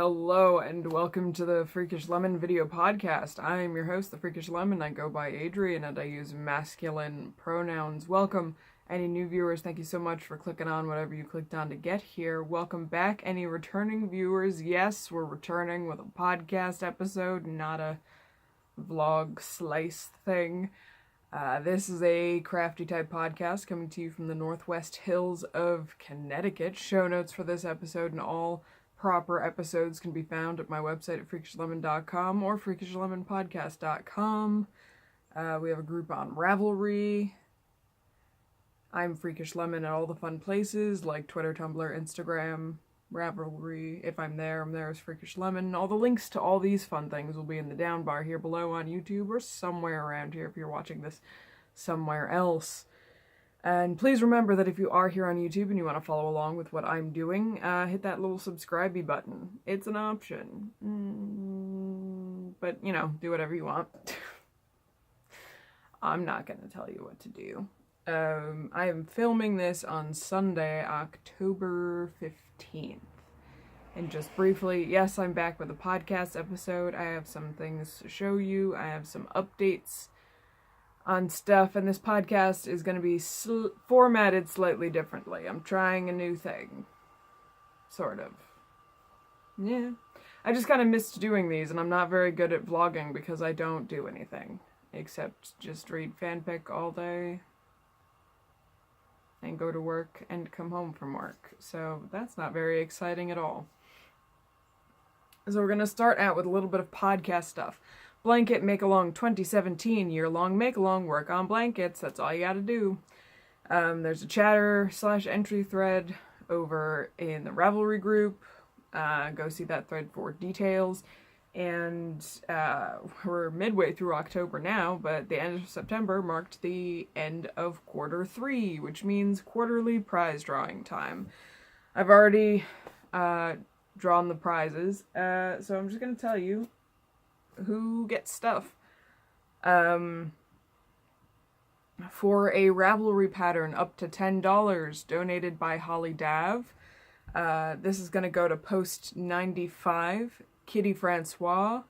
Hello and welcome to the Freakish Lemon video podcast. I am your host, the Freakish Lemon. I go by Adrian and I use masculine pronouns. Welcome any new viewers. Thank you so much for clicking on whatever you clicked on to get here. Welcome back any returning viewers. Yes, we're returning with a podcast episode, not a vlog slice thing. This is a crafty type podcast coming to you from the Northwest Hills of Connecticut. Show notes for this episode and all proper episodes can be found at my website at freakishlemon.com or freakishlemonpodcast.com. We have a group on Ravelry. I'm Freakish Lemon at all the fun places like Twitter, Tumblr, Instagram, Ravelry. If I'm there as Freakish Lemon. All the links to all these fun things will be in the down bar here below on YouTube or somewhere around here if you're watching this somewhere else. And please remember that if you are here on YouTube and you want to follow along with what I'm doing, hit that little subscribe-y button. It's an option. But, you know, do whatever you want. I'm not going to tell you what to do. I am filming this on Sunday, October 15th. And just briefly, yes, I'm back with a podcast episode. I have some things to show you. I have some updates on stuff, and this podcast is going to be formatted slightly differently. I'm trying a new thing. Sort of. Yeah. I just kind of missed doing these, and I'm not very good at vlogging because I don't do anything. Except just read fanfic all day. And go to work and come home from work. So that's not very exciting at all. So we're going to start out with a little bit of podcast stuff. Blanket Make-Along 2017, year-long make-along, work on blankets, that's all you gotta do. There's a chatter/entry thread over in the Ravelry group. Go see that thread for details. And we're midway through October now, but the end of September marked the end of quarter 3, which means quarterly prize drawing time. I've already drawn the prizes, so I'm just gonna tell you who gets stuff. For a Ravelry pattern up to $10 donated by Holly Dav. This is going to go to post 95, Kitty Francois,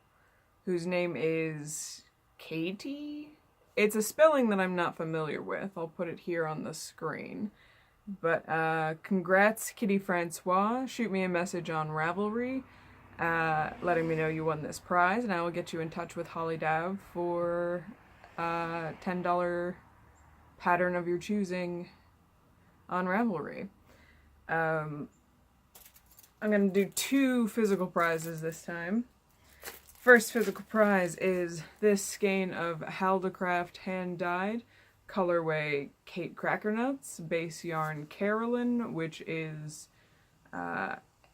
whose name is Katie? It's a spelling that I'm not familiar with. I'll put it here on the screen. But congrats, Kitty Francois. Shoot me a message on Ravelry. Letting me know you won this prize, and I will get you in touch with Holly Dav for a $10 pattern of your choosing on Ravelry. I'm going to do 2 physical prizes this time. First physical prize is this skein of Haldecraft hand-dyed, colorway Kate Crackernuts, base yarn Carolyn, which is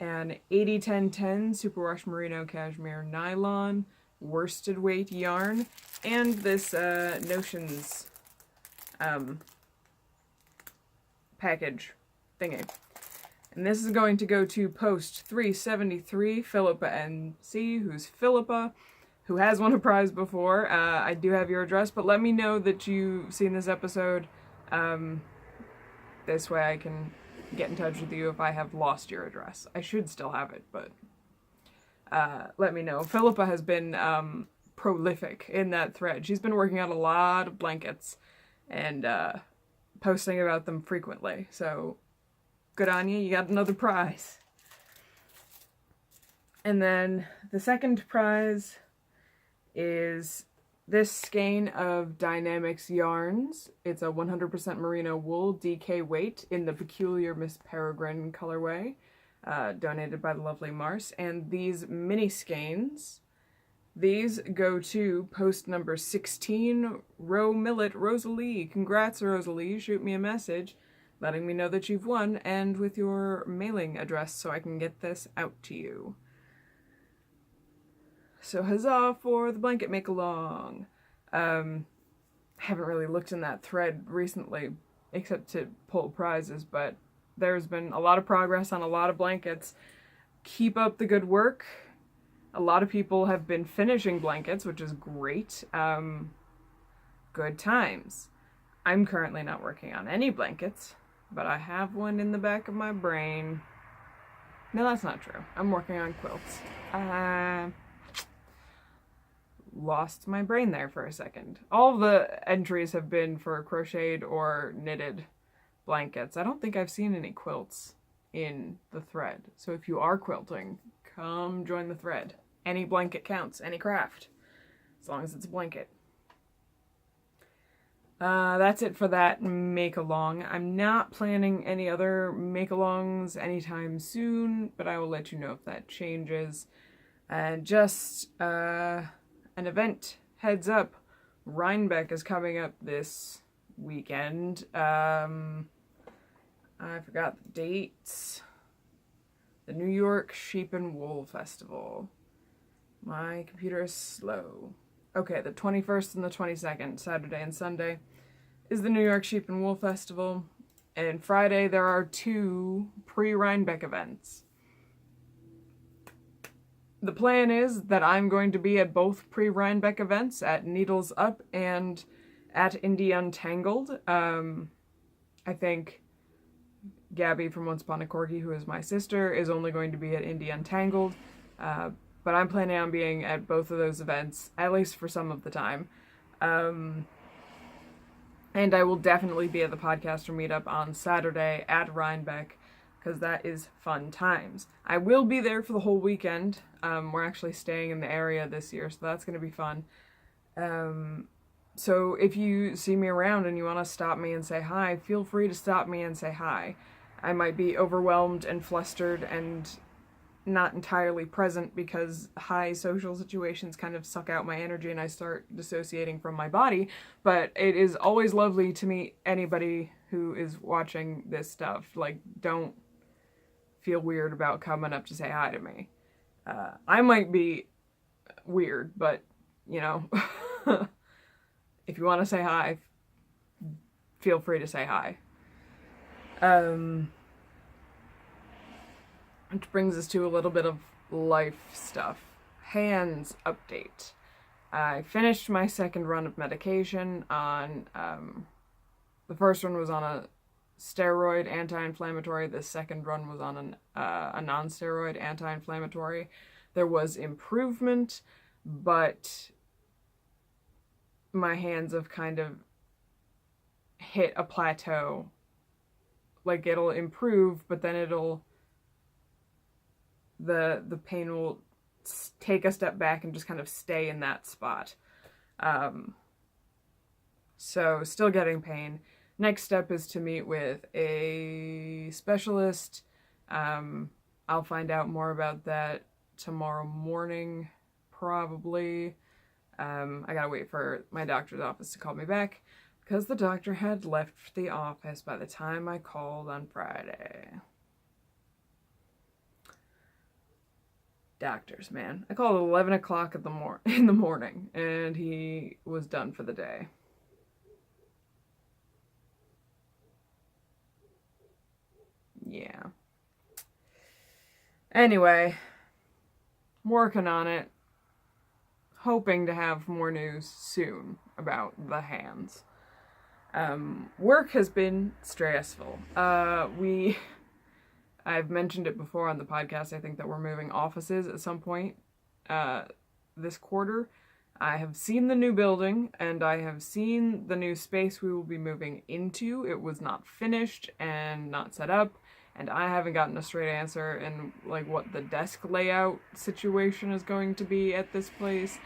an 80-10-10 superwash merino cashmere nylon worsted weight yarn, and this Notions package thingy. And this is going to go to post 373, Philippa NC, who's Philippa, who has won a prize before. I do have your address, but let me know that you've seen this episode. This way I can get in touch with you if I have lost your address. I should still have it, but let me know. Philippa has been prolific in that thread. She's been working on a lot of blankets and posting about them frequently. So good on you. You got another prize. And then the second prize is this skein of Dynamics yarns. It's a 100% merino wool DK weight in the Peculiar Miss Peregrine colorway, donated by the lovely Mars. And these mini skeins, these go to post number 16, Row Millet Rosalie. Congrats, Rosalie. Shoot me a message letting me know that you've won and with your mailing address so I can get this out to you. So huzzah for the blanket make-along. Haven't really looked in that thread recently, except to pull prizes, but there's been a lot of progress on a lot of blankets. Keep up the good work. A lot of people have been finishing blankets, which is great. Good times. I'm currently not working on any blankets, but I have one in the back of my brain. No, that's not true. I'm working on quilts. Lost my brain there for a second. All the entries have been for crocheted or knitted blankets. I don't think I've seen any quilts in the thread. So if you are quilting, come join the thread. Any blanket counts, any craft, as long as it's a blanket. That's it for that make-along. I'm not planning any other make-alongs anytime soon, but I will let you know if that changes. And just an event heads up. Rhinebeck is coming up this weekend. I forgot the dates. The New York Sheep and Wool Festival. My computer is slow. Okay, the 21st and the 22nd, Saturday and Sunday, is the New York Sheep and Wool Festival. And Friday there are 2 pre-Rhinebeck events. The plan is that I'm going to be at both pre-Rhinebeck events, at Needles Up and at Indie Untangled. I think Gabby from Once Upon a Corgi, who is my sister, is only going to be at Indie Untangled. But I'm planning on being at both of those events, at least for some of the time. And I will definitely be at the podcaster meetup on Saturday at Rhinebeck, because that is fun times. I will be there for the whole weekend. We're actually staying in the area this year, so that's going to be fun. So if you see me around and you want to stop me and say hi, feel free to stop me and say hi. I might be overwhelmed and flustered and not entirely present because high social situations kind of suck out my energy and I start dissociating from my body, but it is always lovely to meet anybody who is watching this stuff. Like, don't feel weird about coming up to say hi to me. I might be weird, but, you know, if you want to say hi, feel free to say hi. Which brings us to a little bit of life stuff. Hands update. I finished my second run of medication on, the first one was on a steroid anti-inflammatory. The second run was on a non-steroid anti-inflammatory. There was improvement, but my hands have kind of hit a plateau. Like, it'll improve, but then the pain will take a step back and just kind of stay in that spot. So still getting pain. Next step is to meet with a specialist. I'll find out more about that tomorrow morning, probably. I gotta wait for my doctor's office to call me back, because the doctor had left the office by the time I called on Friday. Doctors, man. I called at 11 o'clock in the morning, and he was done for the day. Yeah. Anyway, I'm working on it. Hoping to have more news soon about the hands. Work has been stressful. I've mentioned it before on the podcast, I think, that we're moving offices at some point this quarter. I have seen the new building, and I have seen the new space we will be moving into. It was not finished and not set up, and I haven't gotten a straight answer in, like, what the desk layout situation is going to be at this place,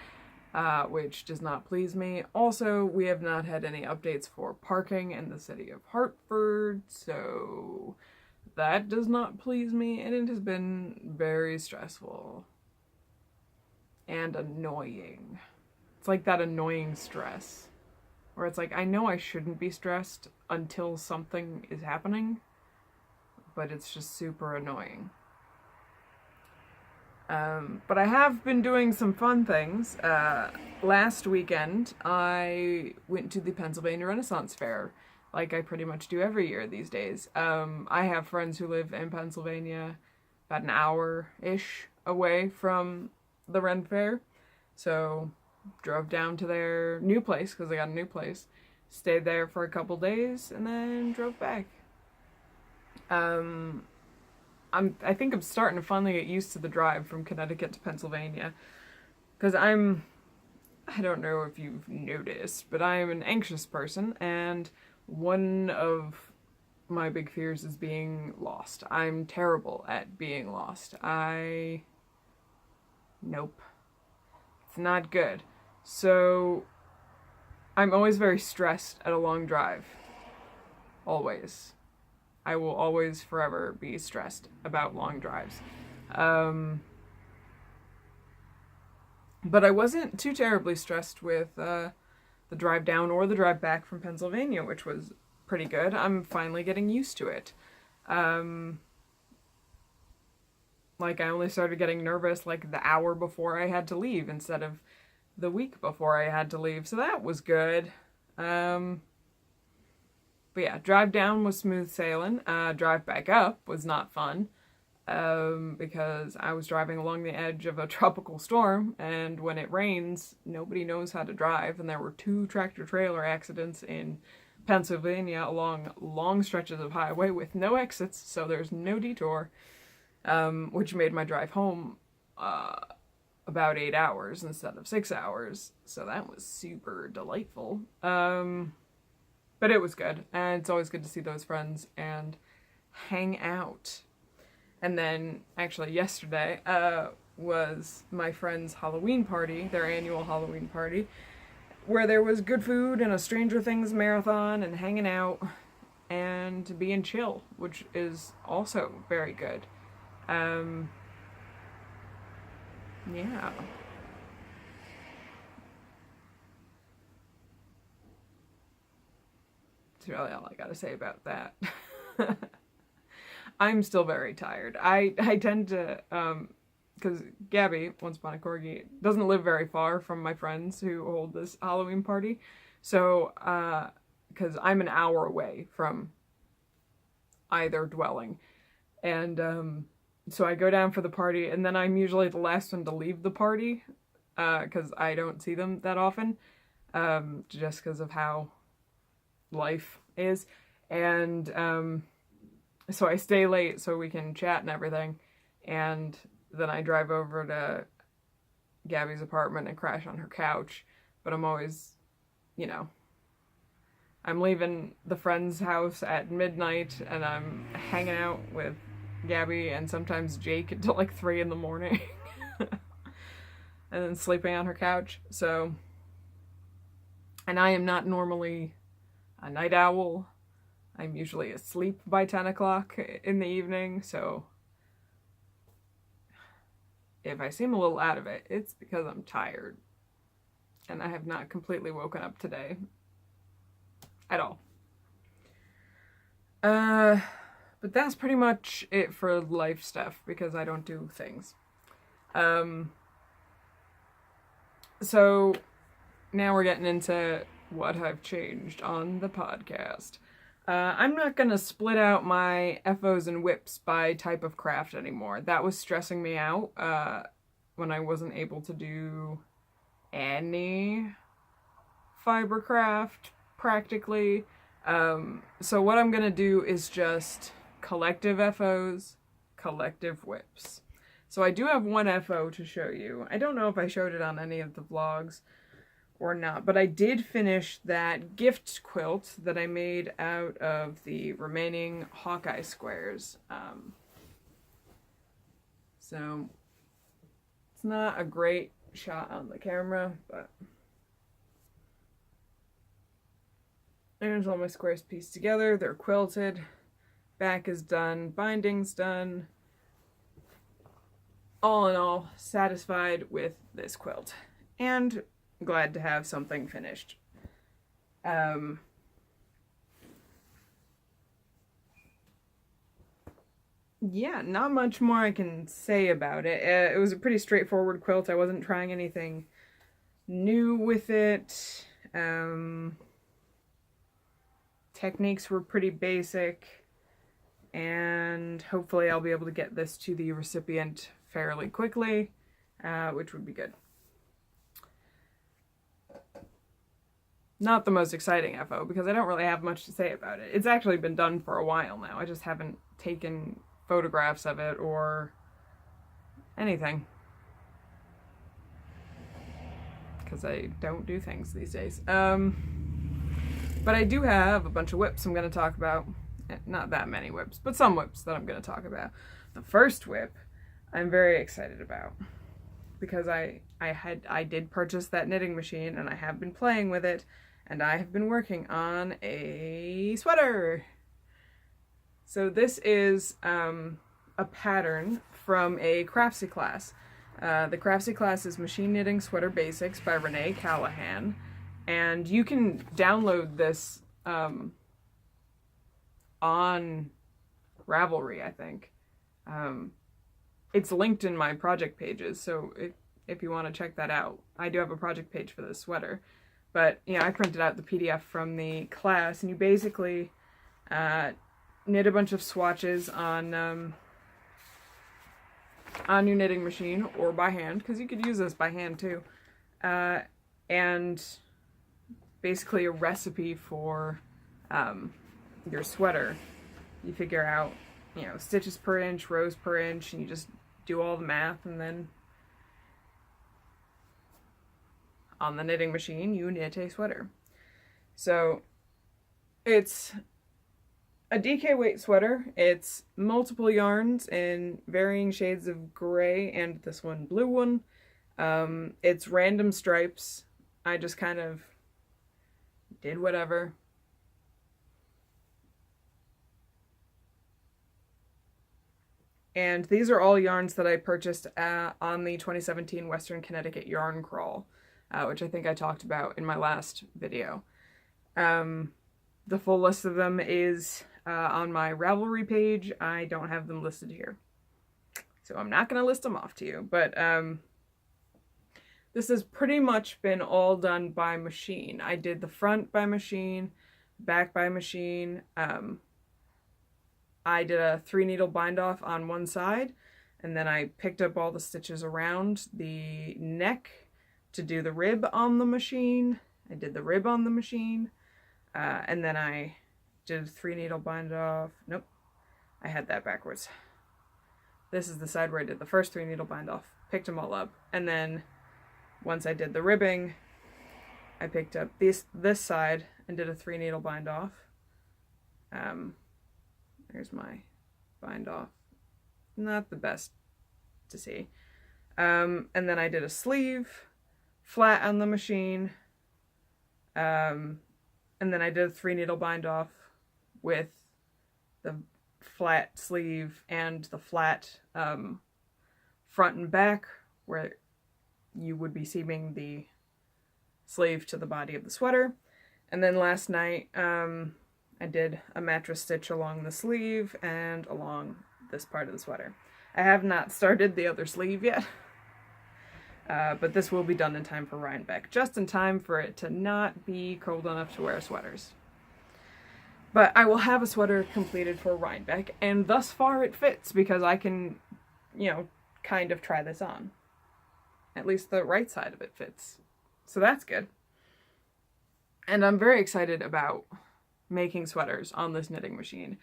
which does not please me. Also, we have not had any updates for parking in the city of Hartford, so that does not please me, and it has been very stressful and annoying. It's like that annoying stress where it's like, I know I shouldn't be stressed until something is happening, but it's just super annoying. But I have been doing some fun things. Last weekend, I went to the Pennsylvania Renaissance Fair, like I pretty much do every year these days. I have friends who live in Pennsylvania, about an hour-ish away from the Ren Fair, so drove down to their new place, because I got a new place, stayed there for a couple days, and then drove back. I think I'm starting to finally get used to the drive from Connecticut to Pennsylvania. Because I don't know if you've noticed, but I am an anxious person, and one of my big fears is being lost. I'm terrible at being lost. Nope. It's not good. So, I'm always very stressed at a long drive. Always. I will always forever be stressed about long drives. But I wasn't too terribly stressed with the drive down or the drive back from Pennsylvania, which was pretty good. I'm finally getting used to it. Like, I only started getting nervous like the hour before I had to leave instead of the week before I had to leave, so that was good. But yeah, drive down was smooth sailing. Drive back up was not fun. Because I was driving along the edge of a tropical storm, and when it rains, nobody knows how to drive, and there were 2 tractor-trailer accidents in Pennsylvania along long stretches of highway with no exits, so there's no detour, which made my drive home about 8 hours instead of 6 hours, so that was super delightful. But it was good, and it's always good to see those friends and hang out. And then, actually, yesterday was my friend's Halloween party, their annual Halloween party, where there was good food and a Stranger Things marathon and hanging out and being chill, which is also very good. Yeah. That's really all I gotta say about that. I'm still very tired. I tend to, because Gabby, once upon a corgi, doesn't live very far from my friends who hold this Halloween party. So, because I'm an hour away from either dwelling. And so I go down for the party, and then I'm usually the last one to leave the party, because I don't see them that often, just because of how life is. And, so I stay late so we can chat and everything, and then I drive over to Gabby's apartment and crash on her couch, but I'm always, you know, I'm leaving the friend's house at midnight, and I'm hanging out with Gabby and sometimes Jake until like 3 in the morning, and then sleeping on her couch, so, and I am not normally a night owl. I'm usually asleep by 10 o'clock in the evening, so if I seem a little out of it, it's because I'm tired. And I have not completely woken up today. At all. But that's pretty much it for life stuff, because I don't do things. So, now we're getting into what I've changed on the podcast. I'm not gonna split out my FOs and whips by type of craft anymore. That was stressing me out when I wasn't able to do any fiber craft, practically. So what I'm gonna do is just collective FOs, collective whips. So I do have one FO to show you. I don't know if I showed it on any of the vlogs or not, but I did finish that gift quilt that I made out of the remaining Hawkeye squares. So it's not a great shot on the camera, but there's all my squares pieced together. They're quilted. Back is done. Binding's done. All in all, satisfied with this quilt. And glad to have something finished. Yeah, not much more I can say about it. It was a pretty straightforward quilt. I wasn't trying anything new with it. Techniques were pretty basic, and hopefully I'll be able to get this to the recipient fairly quickly, which would be good. Not the most exciting FO, because I don't really have much to say about it. It's actually been done for a while now. I just haven't taken photographs of it or anything. Because I don't do things these days. But I do have a bunch of whips I'm going to talk about. Not that many whips, but some whips that I'm going to talk about. The first whip I'm very excited about because I did purchase that knitting machine and I have been playing with it and I have been working on a sweater. So this is a pattern from a Craftsy class. The Craftsy class is Machine Knitting Sweater Basics by Renee Callahan, and you can download this on Ravelry, I think. It's linked in my project pages, so if you want to check that out. I do have a project page for this sweater. But, yeah, I printed out the PDF from the class, and you basically knit a bunch of swatches on your knitting machine or by hand, because you could use this by hand too. And basically a recipe for your sweater. You figure out, you know, stitches per inch, rows per inch, and you just do all the math, and then on the knitting machine you knit a sweater. So it's a DK weight sweater. It's multiple yarns in varying shades of gray and this one blue one. It's random stripes. I just kind of did whatever. And these are all yarns that I purchased on the 2017 Western Connecticut Yarn Crawl, which I think I talked about in my last video. The full list of them is on my Ravelry page. I don't have them listed here, so I'm not going to list them off to you, but this has pretty much been all done by machine. I did the front by machine, back by machine. I did a 3-needle bind off on one side, and then I picked up all the stitches around the neck to do the rib on the machine. I did the rib on the machine, and then I did a 3-needle bind off. Nope, I had that backwards. This is the side where I did the first 3-needle bind off, picked them all up, and then once I did the ribbing, I picked up this side and did a 3-needle bind off. There's my bind off. Not the best to see. And then I did a sleeve, flat on the machine, and then I did a 3-needle bind off with the flat sleeve and the flat front and back, where you would be seaming the sleeve to the body of the sweater. And then last night, I did a mattress stitch along the sleeve and along this part of the sweater. I have not started the other sleeve yet, but this will be done in time for Rhinebeck, just in time for it to not be cold enough to wear sweaters. But I will have a sweater completed for Rhinebeck, and thus far it fits because I can, you know, kind of try this on. At least the right side of it fits. So that's good. And I'm very excited about making sweaters on this knitting machine.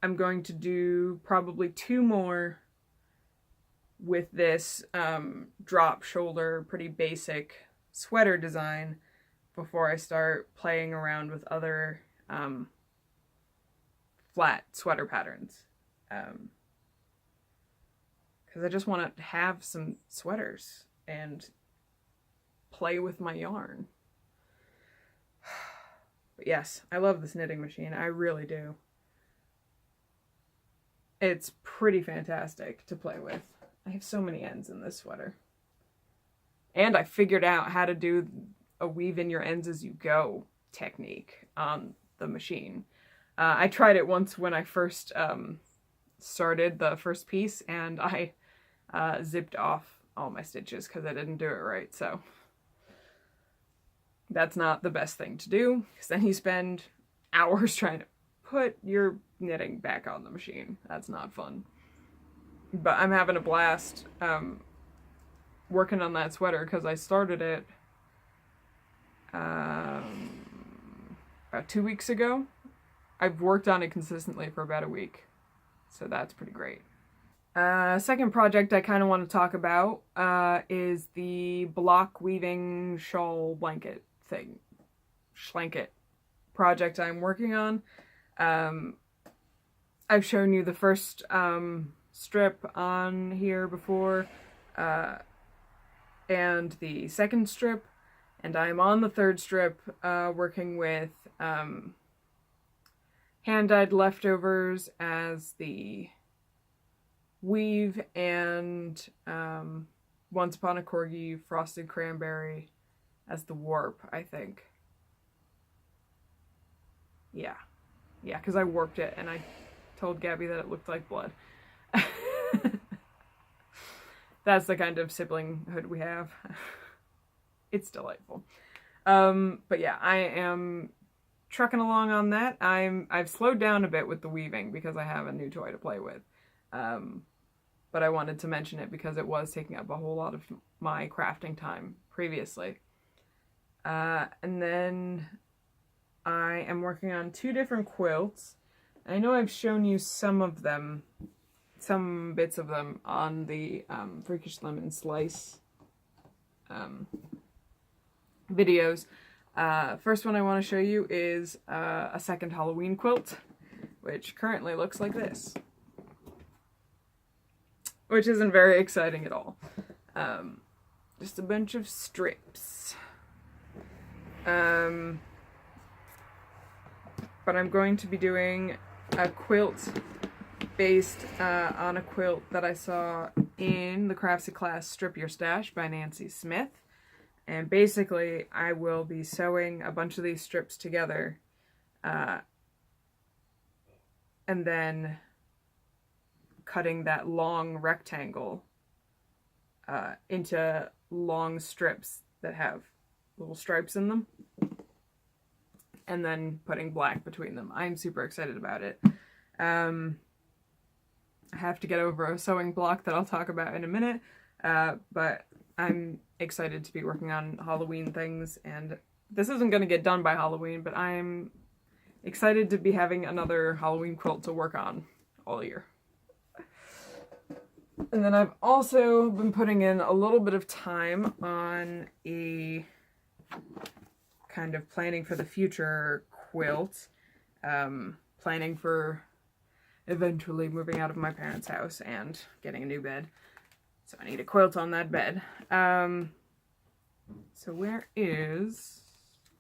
I'm going to do probably 2 more with this drop shoulder, pretty basic sweater design before I start playing around with other flat sweater patterns. Because I just want to have some sweaters and play with my yarn. But yes, I love this knitting machine. I really do. It's pretty fantastic to play with. I have so many ends in this sweater. And I figured out how to do a weave in your ends as you go technique on the machine. I tried it once when I first started the first piece, and I zipped off all my stitches because I didn't do it right, so that's not the best thing to do, because then you spend hours trying to put your knitting back on the machine. That's not fun. But I'm having a blast working on that sweater because I started it about 2 weeks ago. I've worked on it consistently for about a week. So that's pretty great. Second project I kind of want to talk about is the block weaving shawl blanket thing. Schlanket project I'm working on. I've shown you the first strip on here before, and the second strip, and I'm on the third strip working with hand-dyed leftovers as the weave and Once Upon a Corgi Frosted Cranberry as the warp, I think. Yeah, because I warped it and I told Gabby that it looked like blood. That's the kind of siblinghood we have. It's delightful. But yeah, I am trucking along on that. I've slowed down a bit with the weaving because I have a new toy to play with. But I wanted to mention it because it was taking up a whole lot of my crafting time previously. And then I am working on 2 different quilts. I know I've shown you some of them, some bits of them on the Freakish Lemon Slice videos. First one I want to show you is a second Halloween quilt, which currently looks like this. Which isn't very exciting at all. Just a bunch of strips. But I'm going to be doing a quilt based on a quilt that I saw in the Craftsy class Strip Your Stash by Nancy Smith. And basically, I will be sewing a bunch of these strips together and then cutting that long rectangle into long strips that have little stripes in them, and then putting black between them. I'm super excited about it. I have to get over a sewing block that I'll talk about in a minute, but I'm excited to be working on Halloween things, and this isn't going to get done by Halloween, but I'm excited to be having another Halloween quilt to work on all year. And then I've also been putting in a little bit of time on a kind of planning for the future quilt. Planning for eventually moving out of my parents' house and getting a new bed. So I need a quilt on that bed. So where is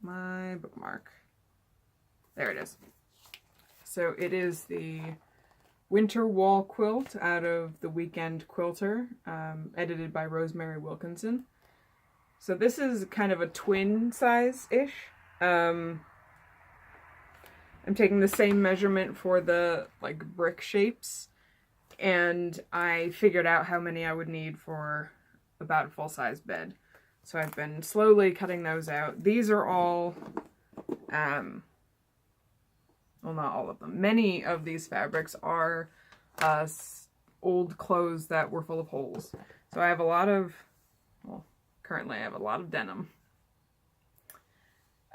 my bookmark? There it is. So it is the Winter Wall Quilt out of The Weekend Quilter, edited by Rosemary Wilkinson. So this is kind of a twin size-ish. I'm taking the same measurement for the brick shapes, and I figured out how many I would need for about a full-size bed. So I've been slowly cutting those out. These are all, well, not all of them. Many of these fabrics are old clothes that were full of holes. So I have a lot of, well, currently I have a lot of denim.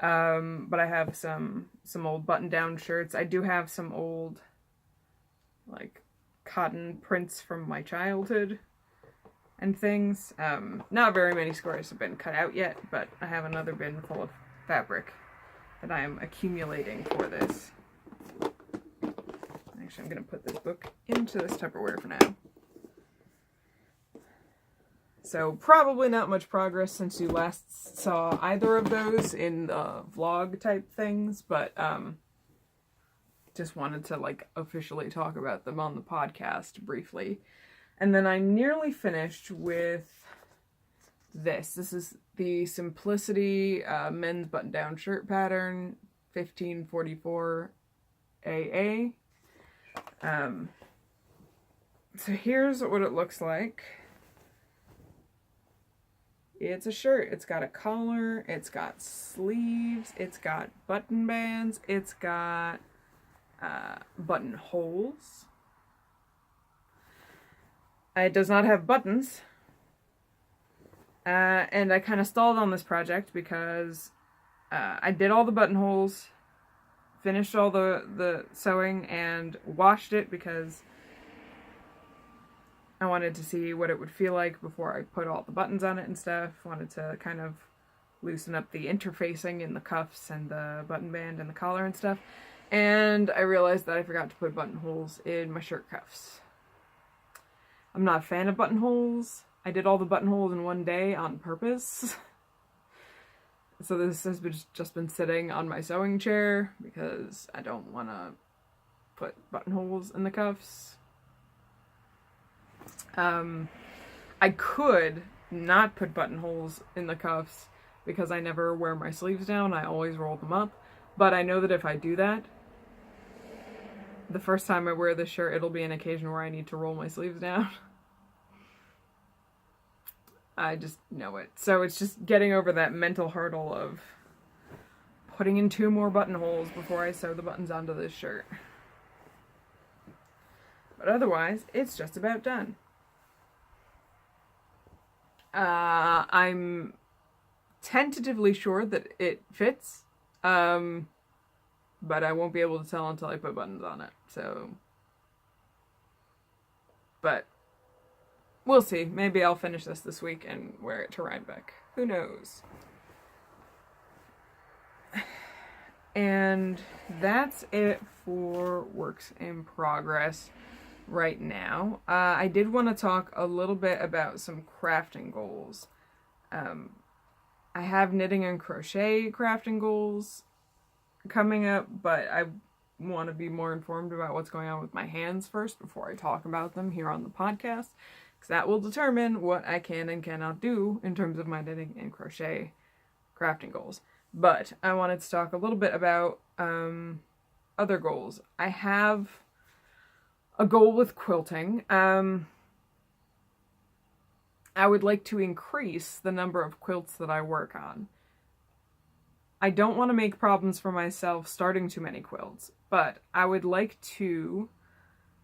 But I have some old button-down shirts. I do have some old, cotton prints from my childhood and things. Not very many squares have been cut out yet, but I have another bin full of fabric that I am accumulating for this. Actually, I'm going to put this book into this Tupperware for now. So probably not much progress since you last saw either of those in the vlog type things, but just wanted to officially talk about them on the podcast briefly. And then I'm nearly finished with this. This is the Simplicity men's button-down shirt pattern, 1544 AA. So here's what it looks like. It's a shirt. It's got a collar, it's got sleeves, it's got button bands, it's got buttonholes. It does not have buttons. And I kind of stalled on this project because I did all the buttonholes, finished all the sewing, and washed it because I wanted to see what it would feel like before I put all the buttons on it and stuff. Wanted to kind of loosen up the interfacing in the cuffs and the button band and the collar and stuff. And I realized that I forgot to put buttonholes in my shirt cuffs. I'm not a fan of buttonholes. I did all the buttonholes in one day on purpose. So this has just been sitting on my sewing chair because I don't want to put buttonholes in the cuffs. I could not put buttonholes in the cuffs because I never wear my sleeves down. I always roll them up. But I know that if I do that, the first time I wear this shirt, it'll be an occasion where I need to roll my sleeves down. I just know it. So it's just getting over that mental hurdle of putting in 2 more buttonholes before I sew the buttons onto this shirt. But otherwise, it's just about done. I'm tentatively sure that it fits, but I won't be able to tell until I put buttons on it, so... But we'll see. Maybe I'll finish this week and wear it to Rhinebeck. Who knows? And that's it for works in progress right now. I did want to talk a little bit about some crafting goals. I have knitting and crochet crafting goals coming up, but I want to be more informed about what's going on with my hands first before I talk about them here on the podcast, because that will determine what I can and cannot do in terms of my knitting and crochet crafting goals. But I wanted to talk a little bit about other goals. I have a goal with quilting. I would like to increase the number of quilts that I work on. I don't want to make problems for myself starting too many quilts, but I would like to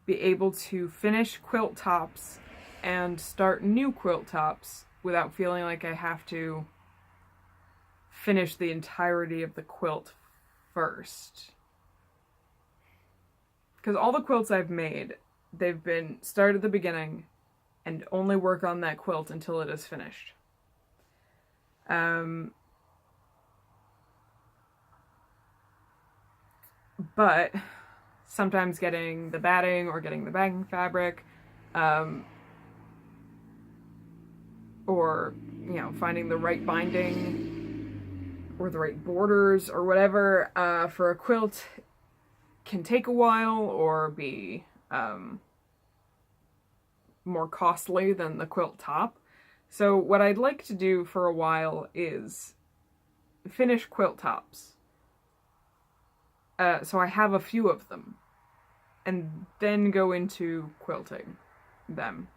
be able to finish quilt tops and start new quilt tops without feeling like I have to finish the entirety of the quilt first. Because all the quilts I've made, they've been start at the beginning and only work on that quilt until it is finished. But sometimes getting the batting or getting the backing fabric, or, you know, finding the right binding or the right borders or whatever for a quilt can take a while or be more costly than the quilt top. So what I'd like to do for a while is finish quilt tops. So I have a few of them, and then go into quilting them.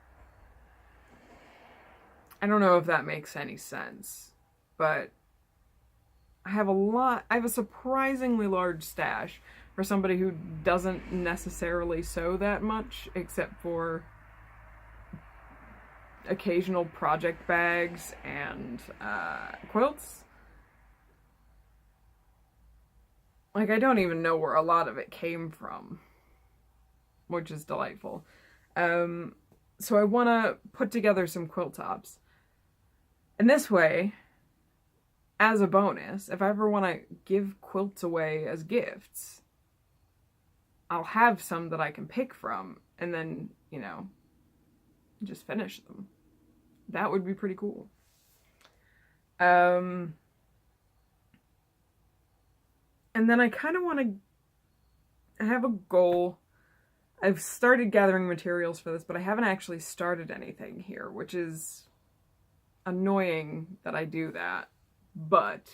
I don't know if that makes any sense, but I have a surprisingly large stash for somebody who doesn't necessarily sew that much, except for occasional project bags and quilts. Like, I don't even know where a lot of it came from, which is delightful. So I want to put together some quilt tops. And this way, as a bonus, if I ever want to give quilts away as gifts, I'll have some that I can pick from and then, you know, just finish them. That would be pretty cool. And then I kind of want to... I have a goal. I've started gathering materials for this, but I haven't actually started anything here, which is annoying that I do that. But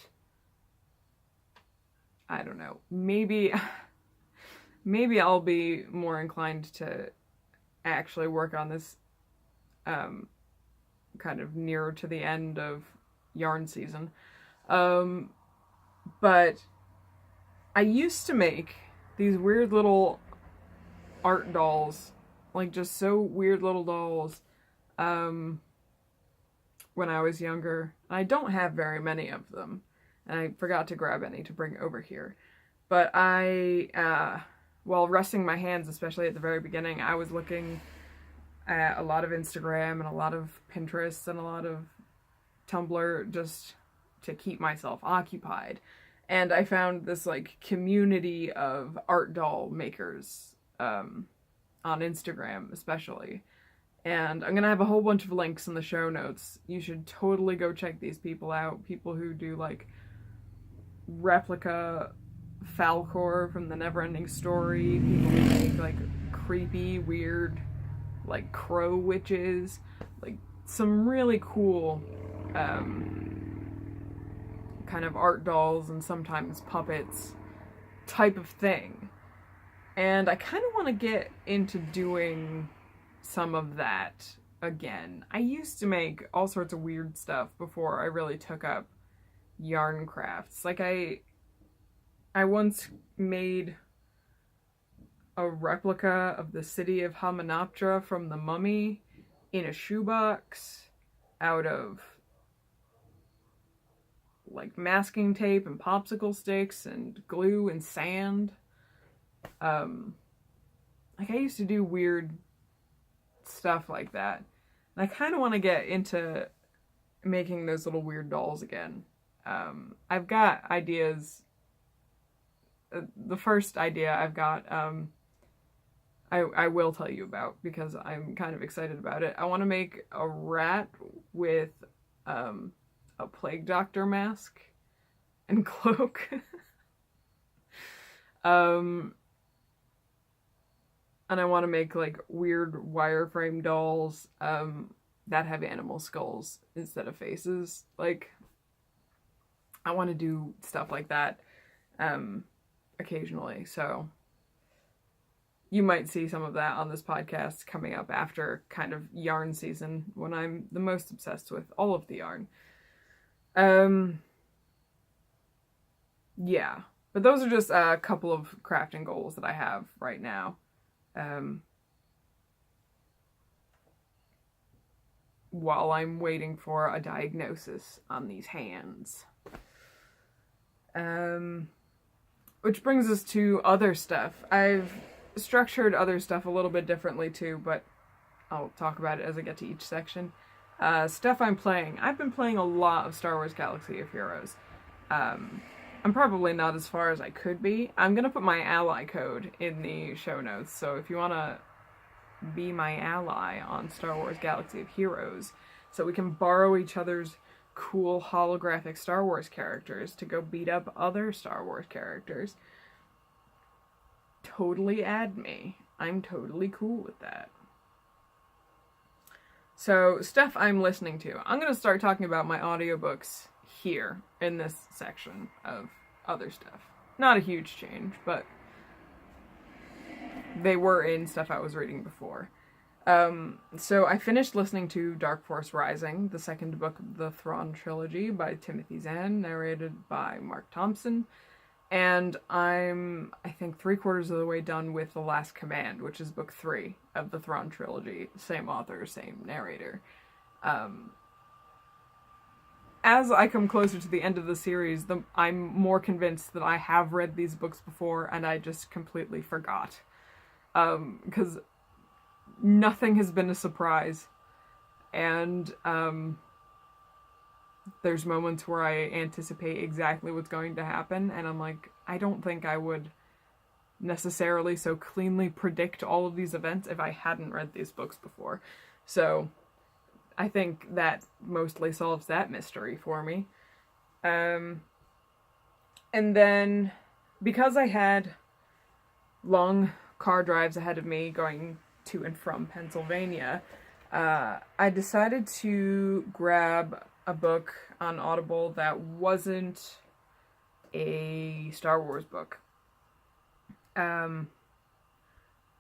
I don't know. Maybe I'll be more inclined to actually work on this kind of nearer to the end of yarn season. But I used to make these weird little art dolls, like just so weird little dolls, when I was younger. I don't have very many of them, and I forgot to grab any to bring over here. But I, while resting my hands, especially at the very beginning, I was looking a lot of Instagram and a lot of Pinterest and a lot of Tumblr, just to keep myself occupied. And I found this like community of art doll makers on Instagram especially. And I'm gonna have a whole bunch of links in the show notes. You should totally go check these people out. People who do like replica Falcor from the Neverending Story. People who make like creepy, weird, like crow witches. Like some really cool kind of art dolls and sometimes puppets type of thing. And I kind of want to get into doing some of that again. I used to make all sorts of weird stuff before I really took up yarn crafts. Like I once made a replica of the city of Hamunaptra from The Mummy in a shoebox out of like masking tape and popsicle sticks and glue and sand. Like I used to do weird stuff like that. And I kind of want to get into making those little weird dolls again. I've got ideas. The first idea I've got, I will tell you about because I'm kind of excited about it. I want to make a rat with a plague doctor mask and cloak. And I want to make like weird wireframe dolls that have animal skulls instead of faces. Like, I want to do stuff like that occasionally. So you might see some of that on this podcast coming up after kind of yarn season, when I'm the most obsessed with all of the yarn. Yeah, but those are just a couple of crafting goals that I have right now. While I'm waiting for a diagnosis on these hands. Which brings us to other stuff. I've structured other stuff a little bit differently too, but I'll talk about it as I get to each section. Stuff I'm playing. I've been playing a lot of Star Wars Galaxy of Heroes. I'm probably not as far as I could be. I'm gonna put my ally code in the show notes, so if you wanna be my ally on Star Wars Galaxy of Heroes, so we can borrow each other's cool holographic Star Wars characters to go beat up other Star Wars characters, totally add me. I'm totally cool with that. So, stuff I'm listening to. I'm going to start talking about my audiobooks here in this section of other stuff. Not a huge change, but they were in stuff I was reading before. So I finished listening to Dark Force Rising, the second book of the Thrawn trilogy by Timothy Zahn, narrated by Mark Thompson. And I'm, I think, 3/4 of the way done with The Last Command, which is book 3 of the Thrawn trilogy. Same author, same narrator. As I come closer to the end of the series, I'm more convinced that I have read these books before and I just completely forgot. Because nothing has been a surprise. And there's moments where I anticipate exactly what's going to happen, and I'm like, I don't think I would necessarily so cleanly predict all of these events if I hadn't read these books before. So I think that mostly solves that mystery for me. And then, because I had long car drives ahead of me going to and from Pennsylvania, I decided to grab a book on Audible that wasn't a Star Wars book.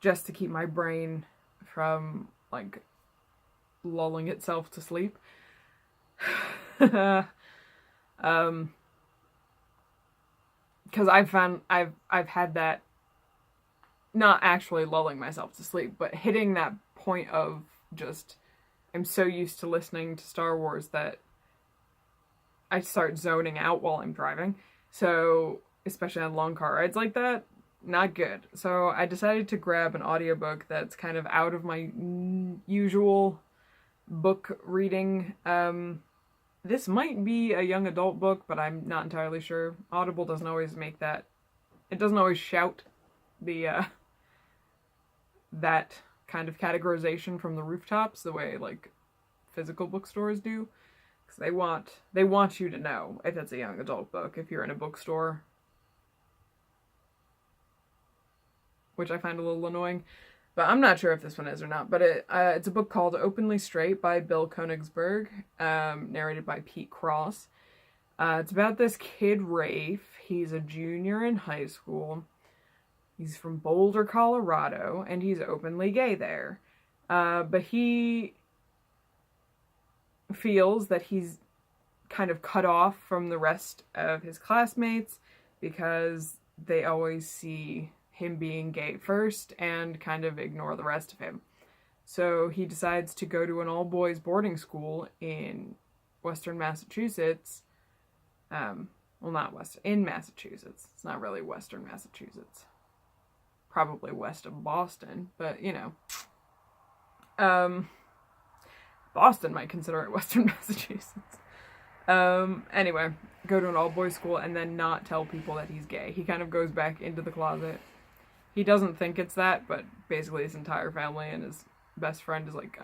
Just to keep my brain from, like, lulling itself to sleep. Because I've had that, not actually lulling myself to sleep, but hitting that point of just, I'm so used to listening to Star Wars that I start zoning out while I'm driving. So, especially on long car rides like that, not good. So I decided to grab an audiobook that's kind of out of my usual book reading. This might be a young adult book, but I'm not entirely sure. Audible doesn't always make that. It doesn't always shout the that kind of categorization from the rooftops the way like physical bookstores do, because they want you to know if it's a young adult book if you're in a bookstore, which I find a little annoying. But I'm not sure if this one is or not. But it's a book called Openly Straight by Bill Konigsberg, narrated by Pete Cross. It's about this kid, Rafe. He's a junior in high school. He's from Boulder, Colorado, and he's openly gay there. But he feels that he's kind of cut off from the rest of his classmates because they always see him being gay first and kind of ignore the rest of him. So he decides to go to an all-boys boarding school in Western Massachusetts. In Massachusetts. It's not really Western Massachusetts. Probably west of Boston, but you know. Boston might consider it Western Massachusetts. Anyway, go to an all-boys school and then not tell people that he's gay. He kind of goes back into the closet. He doesn't think it's that, but basically his entire family and his best friend is like,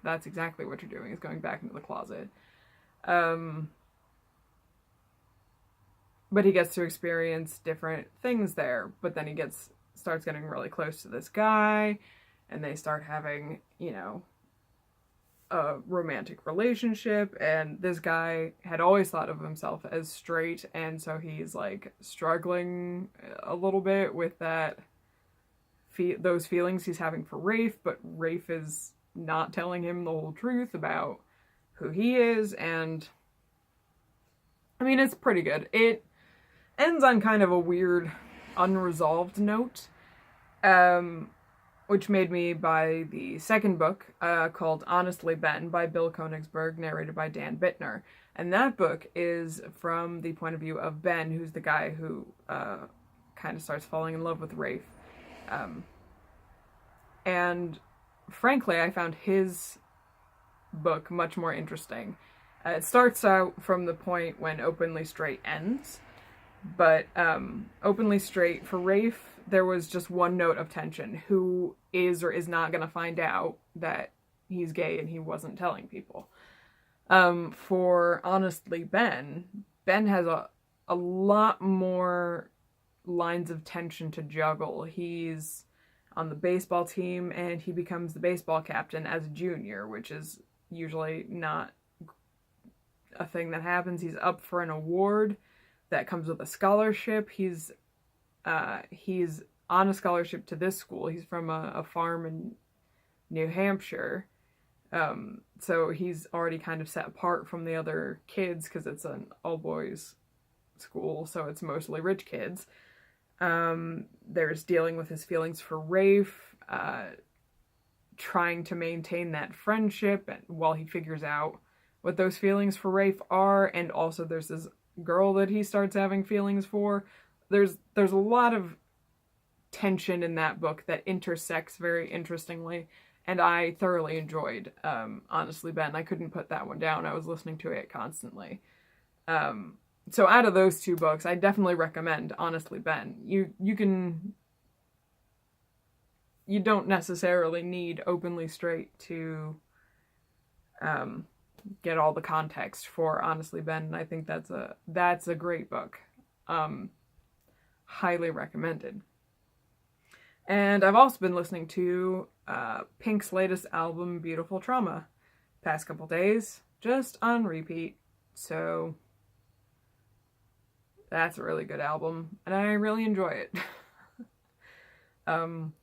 that's exactly what you're doing, is going back into the closet. But he gets to experience different things there, but then he starts getting really close to this guy, and they start having, you know, a romantic relationship, and this guy had always thought of himself as straight, and so he's like struggling a little bit with those feelings he's having for Rafe, but Rafe is not telling him the whole truth about who he is, and I mean, it's pretty good. It ends on kind of a weird, unresolved note, which made me buy the second book, called Honestly Ben by Bill Konigsberg, narrated by Dan Bittner. And that book is from the point of view of Ben, who's the guy who kind of starts falling in love with Rafe. And frankly, I found his book much more interesting. It starts out from the point when Openly Straight ends, but Openly Straight, for Rafe, there was just one note of tension. Who is or is not going to find out that he's gay and he wasn't telling people? For Honestly Ben has a lot more lines of tension to juggle. He's on the baseball team and he becomes the baseball captain as a junior, which is usually not a thing that happens. He's up for an award that comes with a scholarship. He's on a scholarship to this school. He's from a farm in New Hampshire. So he's already kind of set apart from the other kids because it's an all-boys school, so it's mostly rich kids. There's dealing with his feelings for Rafe, trying to maintain that friendship while he figures out what those feelings for Rafe are, and also there's this girl that he starts having feelings for. There's a lot of tension in that book that intersects very interestingly, and I thoroughly enjoyed Honestly Ben. I couldn't put that one down. I was listening to it constantly. So out of those two books, I definitely recommend Honestly Ben. You don't necessarily need Openly Straight to get all the context for Honestly Ben, and I think that's a great book. Highly recommended. And I've also been listening to Pink's latest album, Beautiful Trauma, past couple days, just on repeat. So that's a really good album, and I really enjoy it.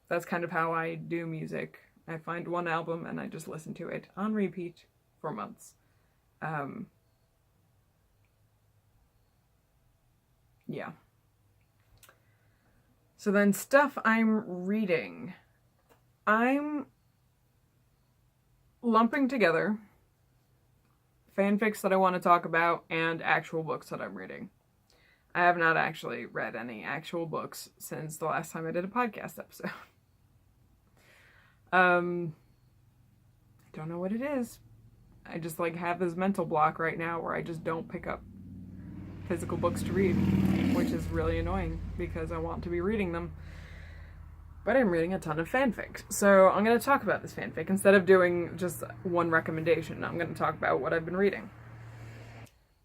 That's kind of how I do music. I find one album and I just listen to it on repeat for months. Yeah. So then stuff I'm reading. I'm lumping together fanfics that I want to talk about and actual books that I'm reading. I have not actually read any actual books since the last time I did a podcast episode. I don't know what it is. I just have this mental block right now where I just don't pick up physical books to read, which is really annoying because I want to be reading them. But I'm reading a ton of fanfic. So I'm going to talk about this fanfic. Instead of doing just one recommendation, I'm going to talk about what I've been reading.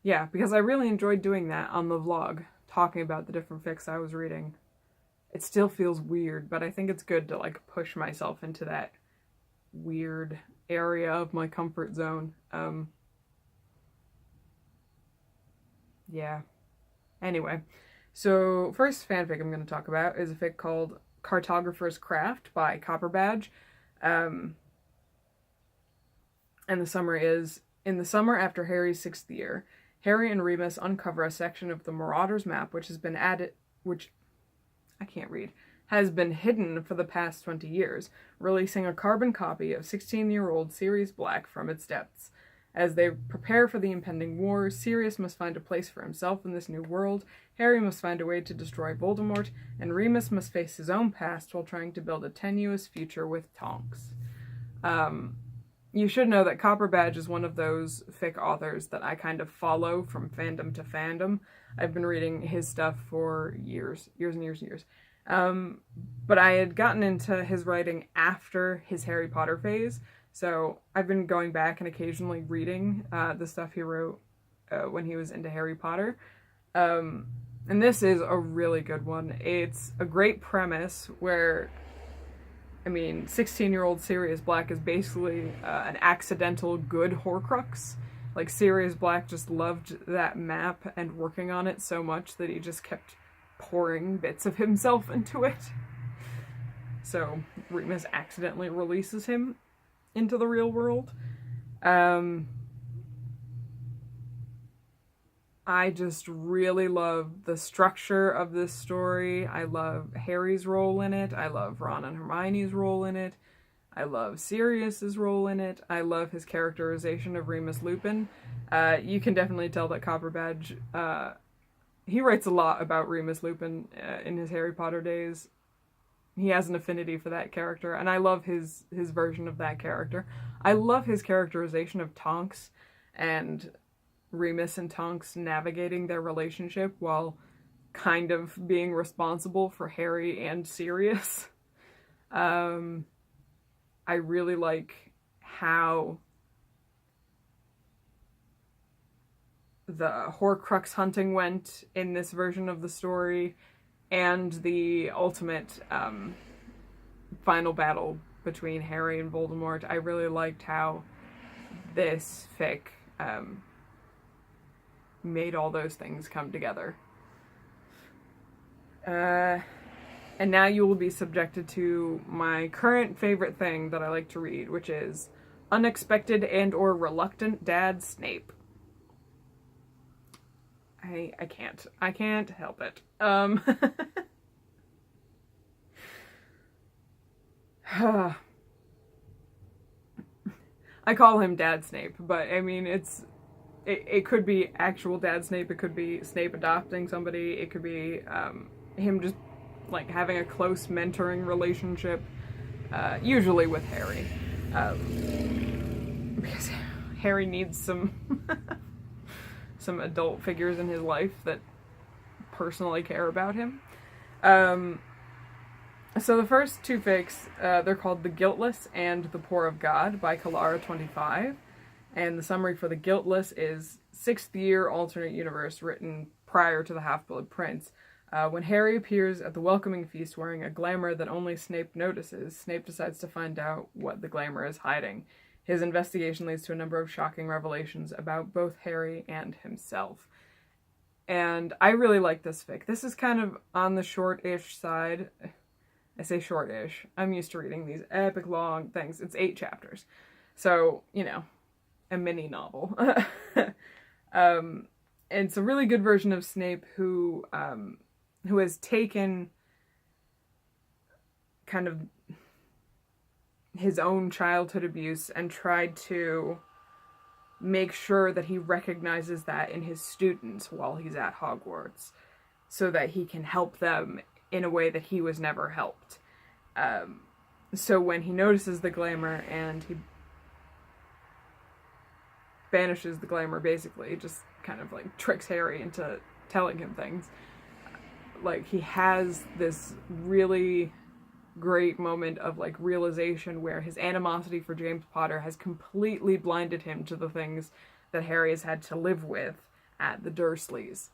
Yeah, because I really enjoyed doing that on the vlog, talking about the different fics I was reading. It still feels weird, but I think it's good to push myself into that weird area of my comfort zone. Yeah. Anyway, so first fanfic I'm going to talk about is a fic called Cartographer's Craft by Copperbadge. And the summary is, in the summer after Harry's 6th year, Harry and Remus uncover a section of the Marauders map has been hidden for the past 20 years, releasing a carbon copy of 16-year-old Sirius Black from its depths. As they prepare for the impending war, Sirius must find a place for himself in this new world, Harry must find a way to destroy Voldemort, and Remus must face his own past while trying to build a tenuous future with Tonks. You should know that Copperbadge is one of those fic authors that I kind of follow from fandom to fandom. I've been reading his stuff for years and years. But I had gotten into his writing after his Harry Potter phase, so I've been going back and occasionally reading the stuff he wrote when he was into Harry Potter. And this is a really good one. It's a great premise where, 16-year-old Sirius Black is basically an accidental good Horcrux. Sirius Black just loved that map and working on it so much that he just kept pouring bits of himself into it. So Remus accidentally releases him into the real world. I just really love the structure of this story. I love Harry's role in it. I love Ron and Hermione's role in it. I love Sirius's role in it. I love his characterization of Remus Lupin. You can definitely tell that Copperbadge, he writes a lot about Remus Lupin in his Harry Potter days. He has an affinity for that character, and I love his version of that character. I love his characterization of Tonks and Remus and Tonks navigating their relationship while kind of being responsible for Harry and Sirius. I really like how the Horcrux hunting went in this version of the story, and the ultimate final battle between Harry and Voldemort. I really liked how this fic made all those things come together. And now you will be subjected to my current favorite thing that I like to read, which is Unexpected and or Reluctant Dad Snape. I can't help it. I call him Dad Snape, but it could be actual Dad Snape, it could be Snape adopting somebody, it could be him just having a close mentoring relationship, usually with Harry, because Harry needs some some adult figures in his life that personally care about him. So the first two fics, they're called The Guiltless and The Poor of God by Kalara25. And the summary for The Guiltless is 6th year alternate universe written prior to the Half-Blood Prince. When Harry appears at the welcoming feast wearing a glamour that only Snape notices, Snape decides to find out what the glamour is hiding. His investigation leads to a number of shocking revelations about both Harry and himself. And I really like this fic. This is kind of on the short-ish side. I say short-ish. I'm used to reading these epic long things. It's 8 chapters. So, a mini novel. It's a really good version of Snape who has taken kind of his own childhood abuse and tried to make sure that he recognizes that in his students while he's at Hogwarts. so that he can help them in a way that he was never helped. So when he notices the glamour and he banishes the glamour, basically, just kind of like tricks Harry into telling him things. Like, he has this really great moment of like realization where his animosity for James Potter has completely blinded him to the things that Harry has had to live with at the Dursleys.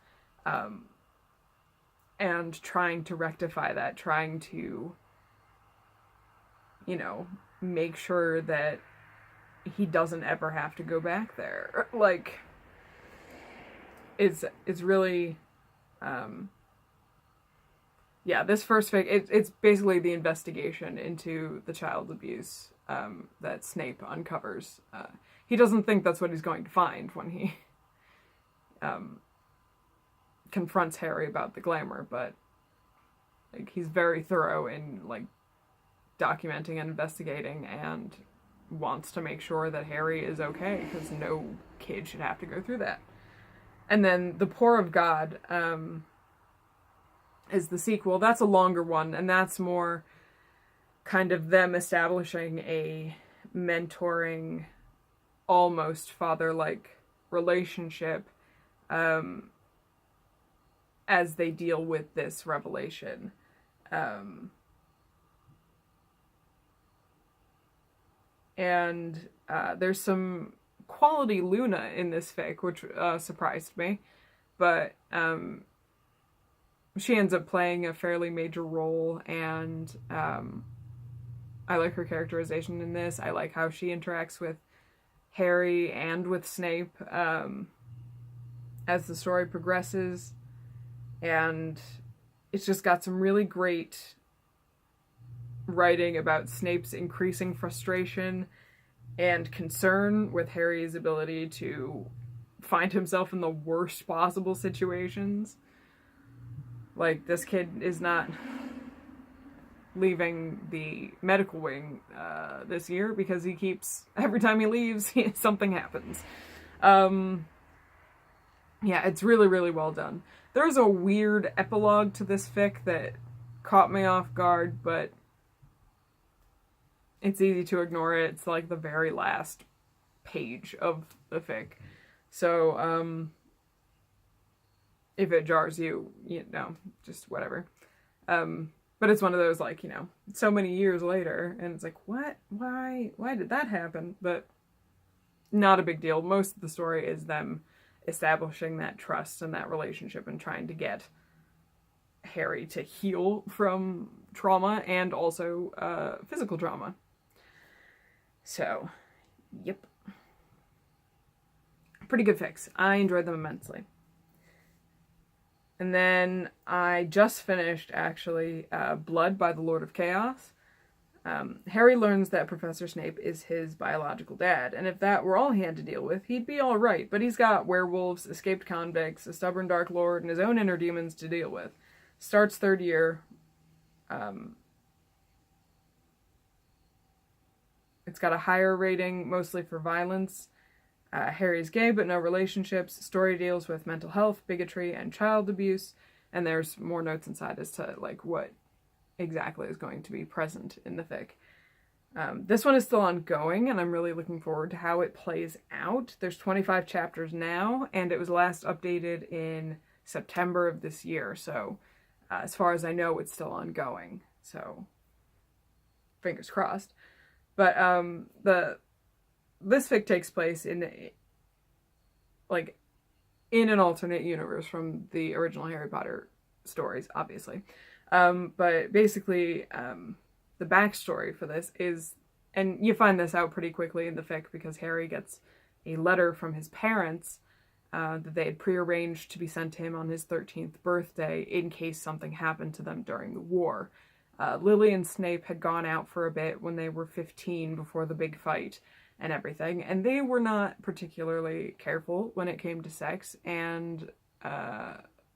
And trying to rectify that, trying to, you know, make sure that he doesn't ever have to go back there. Like, it's really, yeah, this first fic, it's basically the investigation into the child abuse that Snape uncovers. He doesn't think that's what he's going to find when he confronts Harry about the glamour, but like, he's very thorough in like documenting and investigating, and wants to make sure that Harry is okay, because no kid should have to go through that. And then The Poor of God is the sequel. That's a longer one, and that's more kind of them establishing a mentoring, almost father-like relationship as they deal with this revelation. And there's some quality Luna in this fic, which surprised me, but she ends up playing a fairly major role, and I like her characterization in this. I like how she interacts with Harry and with Snape as the story progresses, and it's just got some really great writing about Snape's increasing frustration and concern with Harry's ability to find himself in the worst possible situations. Like, this kid is not leaving the medical wing this year because he keeps, every time he leaves, something happens. Yeah, it's really, really well done. There's a weird epilogue to this fic that caught me off guard, but it's easy to ignore it. It's like the very last page of the fic. So, if it jars you, you know, just whatever. But it's one of those, like, you know, so many years later, and it's like, what? Why did that happen? But not a big deal. Most of the story is them establishing that trust and that relationship and trying to get Harry to heal from trauma and also physical trauma. So, yep. Pretty good fics. I enjoyed them immensely. And then I just finished, actually, Blood by the Lord of Chaos. Harry learns that Professor Snape is his biological dad, and if that were all he had to deal with, he'd be alright, but he's got werewolves, escaped convicts, a stubborn Dark Lord, and his own inner demons to deal with. Starts third year. It's got a higher rating, mostly for violence. Harry's gay, but no relationships. Story deals with mental health, bigotry, and child abuse, and there's more notes inside as to, like, what exactly is going to be present in the fic. This one is still ongoing, and I'm really looking forward to how it plays out. There's 25 chapters now, and it was last updated in September of this year, so as far as I know, it's still ongoing, so fingers crossed. But this fic takes place in an alternate universe from the original Harry Potter stories, obviously. But basically, the backstory for this is, and you find this out pretty quickly in the fic because Harry gets a letter from his parents that they had prearranged to be sent to him on his 13th birthday in case something happened to them during the war. Lily and Snape had gone out for a bit when they were 15 before the big fight and everything, and they were not particularly careful when it came to sex, and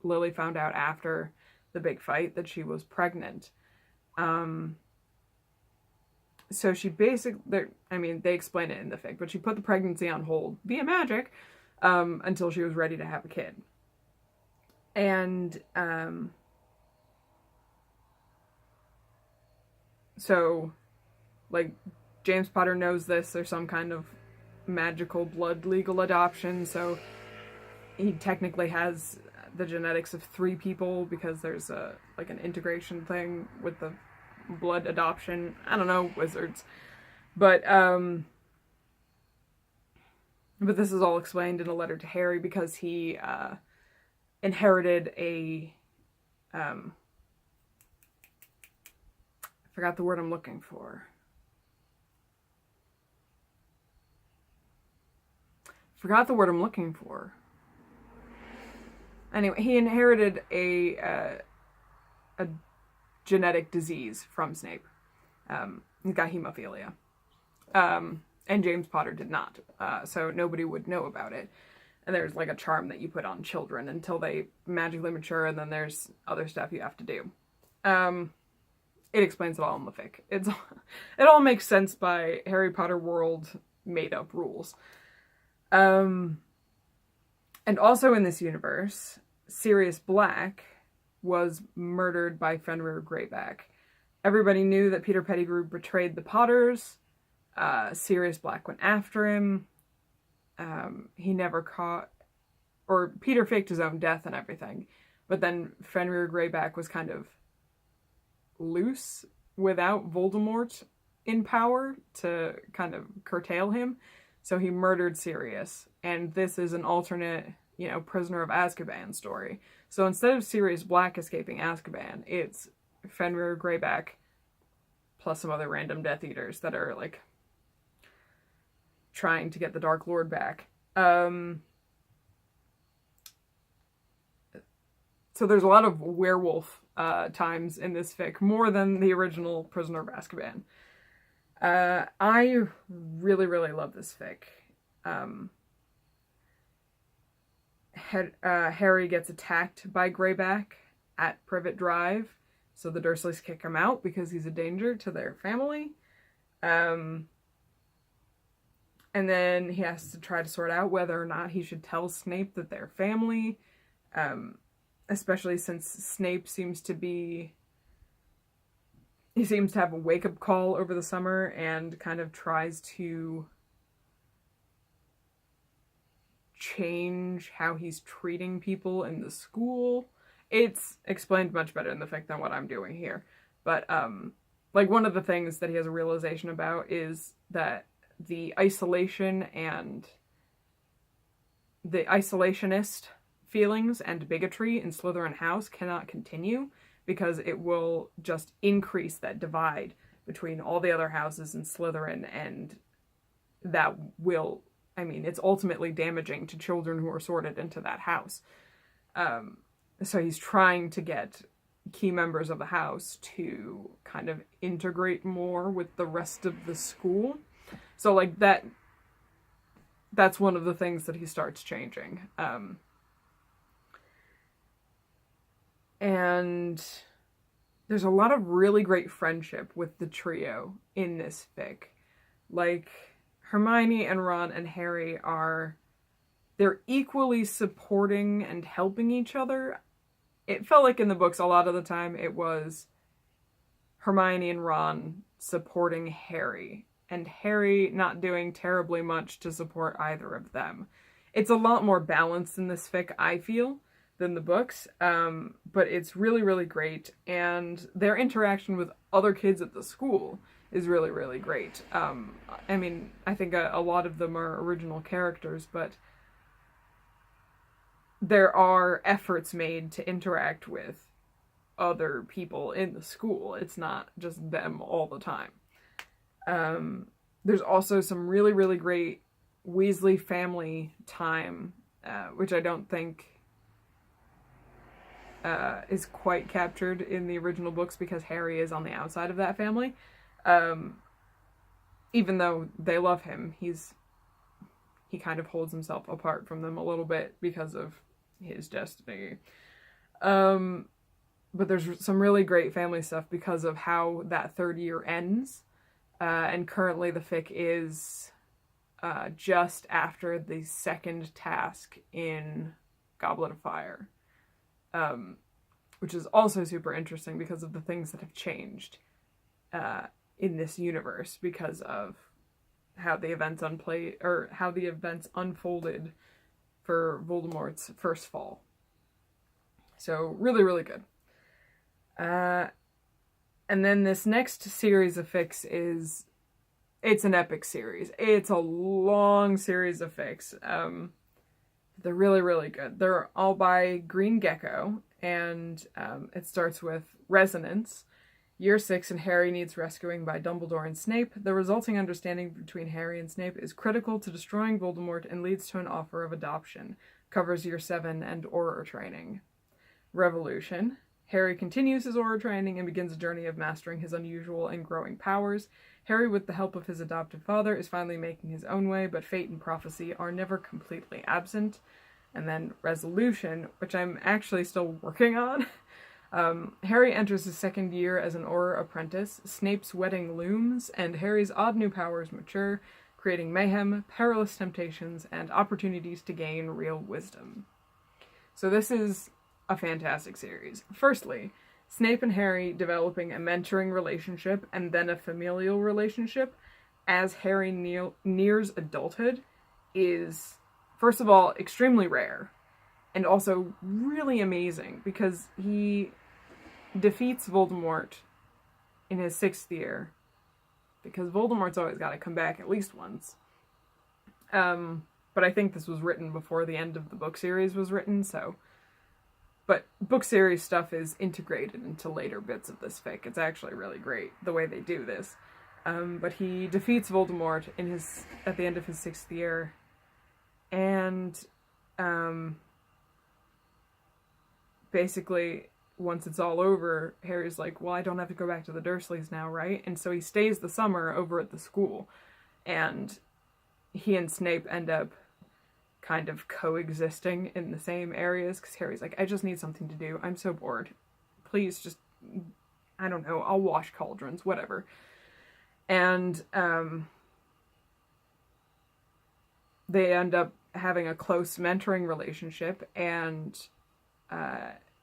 Lily found out after the big fight that she was pregnant. So she basically, they explain it in the fic, but she put the pregnancy on hold via magic until she was ready to have a kid. And so, like, James Potter knows this. There's some kind of magical blood legal adoption, so he technically has the genetics of 3 people because there's like an integration thing with the blood adoption. I don't know, wizards. But this is all explained in a letter to Harry because he inherited a I forgot the word I'm looking for. Anyway, he inherited a genetic disease from Snape. He got hemophilia. And James Potter did not. So nobody would know about it. And there's like a charm that you put on children until they magically mature, and then there's other stuff you have to do. It explains it all in the fic. It all makes sense by Harry Potter world made up rules. And also in this universe, Sirius Black was murdered by Fenrir Greyback. Everybody knew that Peter Pettigrew betrayed the Potters. Sirius Black went after him. He never caught, or Peter faked his own death and everything, but then Fenrir Greyback was kind of loose without Voldemort in power to kind of curtail him, so he murdered Sirius, and this is an alternate, Prisoner of Azkaban story. So instead of Sirius Black escaping Azkaban, it's Fenrir Greyback plus some other random Death Eaters that are, like, trying to get the Dark Lord back. So there's a lot of werewolf times in this fic, more than the original Prisoner of Azkaban. I really, really love this fic. Harry gets attacked by Greyback at Privet Drive, so the Dursleys kick him out because he's a danger to their family. And then he has to try to sort out whether or not he should tell Snape that they're family, especially since Snape seems to have a wake-up call over the summer and kind of tries to change how he's treating people in the school. It's explained much better in the fic than what I'm doing here. But, like, one of the things that he has a realization about is that the isolation and the isolationist feelings and bigotry in Slytherin House cannot continue, because it will just increase that divide between all the other houses in Slytherin, and that will, it's ultimately damaging to children who are sorted into that house. So he's trying to get key members of the house to kind of integrate more with the rest of the school. So, like, that's one of the things that he starts changing. And there's a lot of really great friendship with the trio in this fic. Like, Hermione and Ron and Harry they're equally supporting and helping each other. It felt like in the books a lot of the time it was Hermione and Ron supporting Harry, and Harry not doing terribly much to support either of them. It's a lot more balanced in this fic, I feel, than the books, but it's really, really great, and their interaction with other kids at the school is really, really great. I think a lot of them are original characters, but there are efforts made to interact with other people in the school. It's not just them all the time. There's also some really, really great Weasley family time, which I don't think is quite captured in the original books, because Harry is on the outside of that family. Even though they love him, he kind of holds himself apart from them a little bit because of his destiny. But there's some really great family stuff because of how that third year ends. And currently the fic is just after the second task in Goblet of Fire. which is also super interesting because of the things that have changed in this universe because of how the events unfolded for Voldemort's first fall. So really, really good. And then this next series of fics it's an epic series. It's a long series of fics. They're really, really good. They're all by Green Gecko, and it starts with Resonance. Year 6 and Harry needs rescuing by Dumbledore and Snape. The resulting understanding between Harry and Snape is critical to destroying Voldemort and leads to an offer of adoption. Covers Year 7 and Auror training. Revolution. Harry continues his Auror training and begins a journey of mastering his unusual and growing powers. Harry, with the help of his adopted father, is finally making his own way, but fate and prophecy are never completely absent. And then Resolution, which I'm actually still working on. Harry enters his second year as an Auror apprentice, Snape's wedding looms, and Harry's odd new powers mature, creating mayhem, perilous temptations, and opportunities to gain real wisdom. So this is a fantastic series. Firstly, Snape and Harry developing a mentoring relationship and then a familial relationship as Harry nears adulthood is, first of all, extremely rare, and also really amazing because he defeats Voldemort in his 6th year, because Voldemort's always got to come back at least once. But I think this was written before the end of the book series was written, so... But book series stuff is integrated into later bits of this fic. It's actually really great, the way they do this. But he defeats Voldemort at the end of his 6th year, and basically, once it's all over, Harry's like, well, I don't have to go back to the Dursleys now, right? And so he stays the summer over at the school, and he and Snape end up kind of coexisting in the same areas, because Harry's like, I just need something to do. I'm so bored. Please just, I don't know, I'll wash cauldrons, whatever. And they end up having a close mentoring relationship, and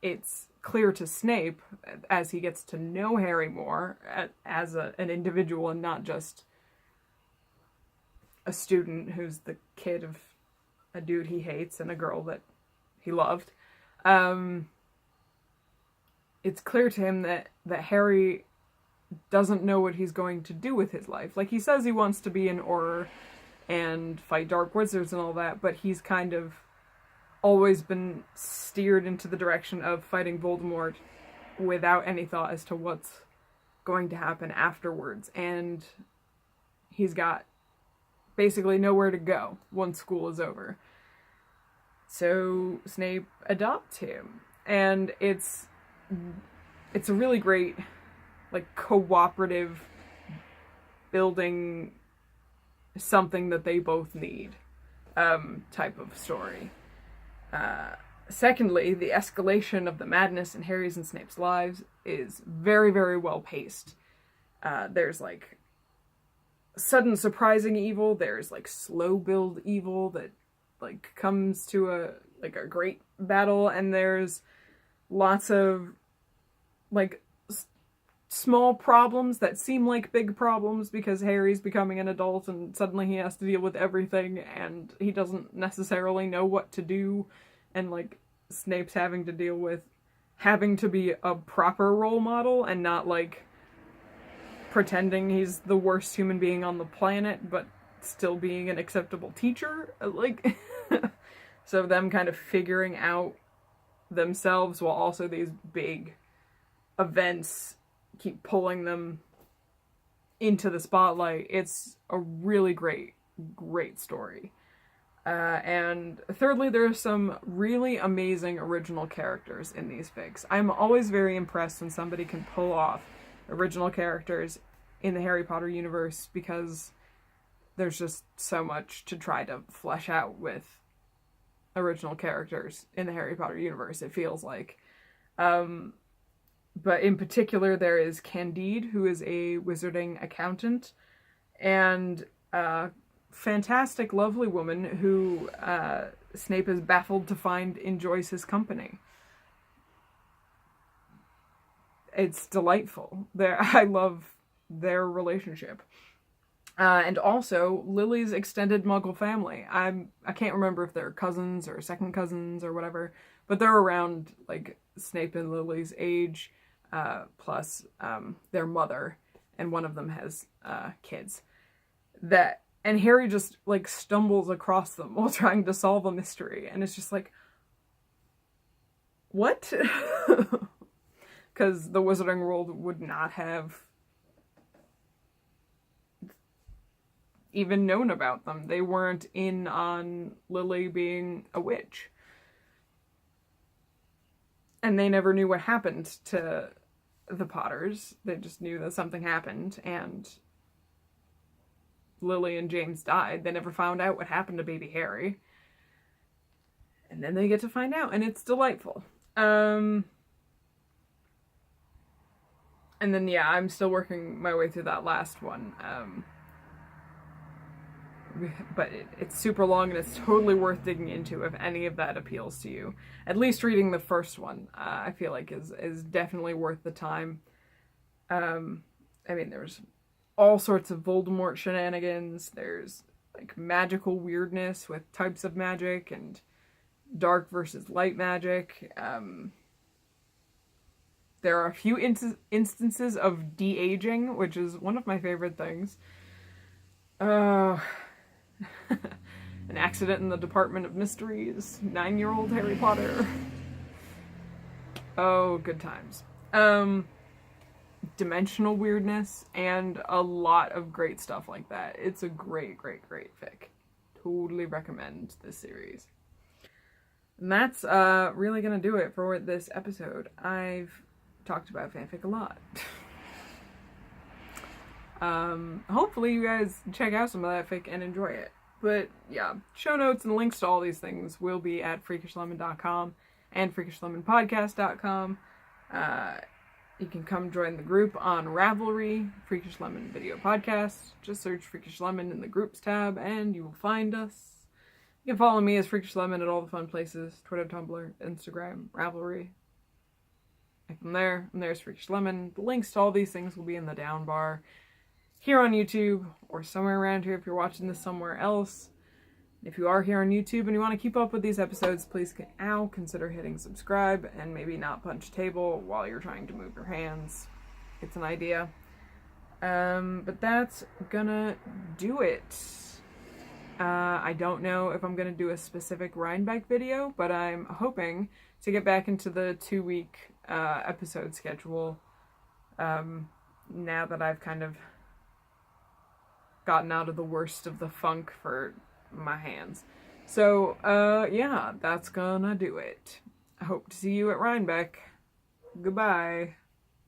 it's clear to Snape, as he gets to know Harry more as an individual and not just a student who's the kid of a dude he hates and a girl that he loved. It's clear to him that Harry doesn't know what he's going to do with his life. Like, he says he wants to be an Auror and fight dark wizards and all that, but he's kind of always been steered into the direction of fighting Voldemort without any thought as to what's going to happen afterwards. And he's got basically nowhere to go once school is over. So Snape adopts him, and it's a really great, like, cooperative building something that they both need type of story. Secondly, the escalation of the madness in Harry's and Snape's lives is very, very well paced. There's, like, sudden surprising evil. There's, like, slow build evil that, like, comes to a great battle. And there's lots of, like, small problems that seem like big problems because Harry's becoming an adult and suddenly he has to deal with everything and he doesn't necessarily know what to do. And, like, Snape's having to deal with having to be a proper role model and not, like, pretending he's the worst human being on the planet, but still being an acceptable teacher. Like, so them kind of figuring out themselves while also these big events keep pulling them into the spotlight. It's a really great story. And thirdly, there are some really amazing original characters in these fics. I'm always very impressed when somebody can pull off original characters in the Harry Potter universe, because there's just so much to try to flesh out with original characters in the Harry Potter universe, it feels like. But in particular, there is Candide, who is a wizarding accountant, and a fantastic, lovely woman who Snape is baffled to find enjoys his company. it's delightful. I love their relationship. And also, Lily's extended Muggle family. I can't remember if they're cousins or second cousins or whatever, but they're around, like, Snape and Lily's age, plus their mother, and one of them has kids. And Harry just, like, stumbles across them while trying to solve a mystery, and it's just like, what? Because the Wizarding World would not have even known about them. They weren't in on Lily being a witch. And they never knew what happened to the Potters. They just knew that something happened, and Lily and James died. They never found out what happened to baby Harry. And then they get to find out, and it's delightful. And then, yeah, I'm still working my way through that last one. But it's super long, and it's totally worth digging into if any of that appeals to you. At least reading the first one, I feel like is definitely worth the time. I mean, there's all sorts of Voldemort shenanigans. There's, like, magical weirdness with types of magic and dark versus light magic. There are a few instances of de-aging, which is one of my favorite things. An accident in the Department of Mysteries. 9-year-old Harry Potter. Oh, good times. Dimensional weirdness, and a lot of great stuff like that. It's a great, great, great fic. Totally recommend this series. And that's really gonna do it for this episode. I've talked about fanfic a lot. Hopefully you guys check out some of that fic and enjoy it. But yeah, show notes and links to all these things will be at freakishlemon.com and freakishlemonpodcast.com. You can come join the group on Ravelry, Freakish Lemon Video Podcast. Just search Freakish Lemon in the Groups tab and you will find us. You can follow me as Freakish Lemon at all the fun places: Twitter, Tumblr, Instagram, Ravelry. And from there, and there's Freakish Lemon. The links to all these things will be in the down bar here on YouTube, or somewhere around here if you're watching this somewhere else. If you are here on YouTube and you want to keep up with these episodes, please consider hitting subscribe and maybe not punch table while you're trying to move your hands. It's an idea. But that's gonna do it. I don't know if I'm gonna do a specific Rhinebeck video, but I'm hoping to get back into the 2-week episode schedule now that I've kind of gotten out of the worst of the funk for my hands. So, yeah, that's gonna do it. I hope to see you at Rhinebeck. Goodbye.